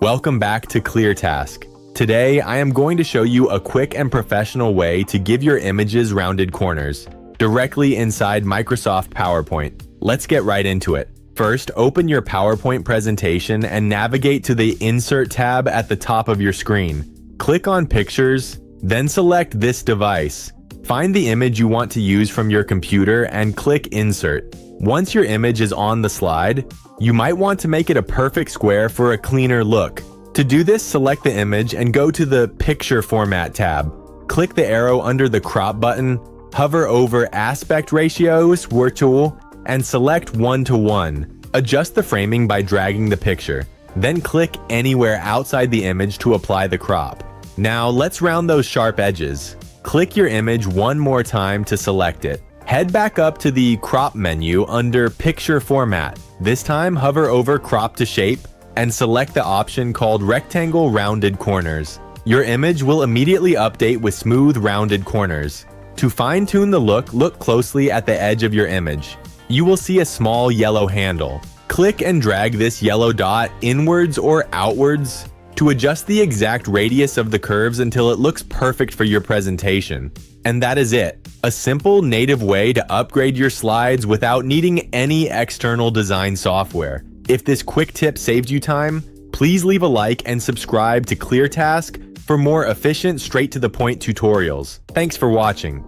Welcome back to ClearTask. Today, I am going to show you a quick and professional way to give your images rounded corners directly inside Microsoft PowerPoint. Let's get right into it. First, open your PowerPoint presentation and navigate to the Insert tab at the top of your screen. Click on Pictures, then select this device. Find the image you want to use from your computer and click Insert. Once your image is on the slide, you might want to make it a perfect square for a cleaner look. To do this, select the image and go to the Picture Format tab. Click the arrow under the Crop button, hover over Aspect Ratios tool, and select 1:1. Adjust the framing by dragging the picture. Then click anywhere outside the image to apply the crop. Now let's round those sharp edges. Click your image one more time to select it. Head back up to the Crop menu under Picture Format. This time, hover over Crop to Shape and select the option called Rectangle Rounded Corners. Your image will immediately update with smooth rounded corners. To fine-tune the look closely at the edge of your image. You will see a small yellow handle. Click and drag this yellow dot inwards or outwards to adjust the exact radius of the curves until it looks perfect for your presentation. And that is it. A simple native way to upgrade your slides without needing any external design software. If this quick tip saved you time, please leave a like and subscribe to ClearTask for more efficient, straight-to-the-point tutorials. Thanks for watching.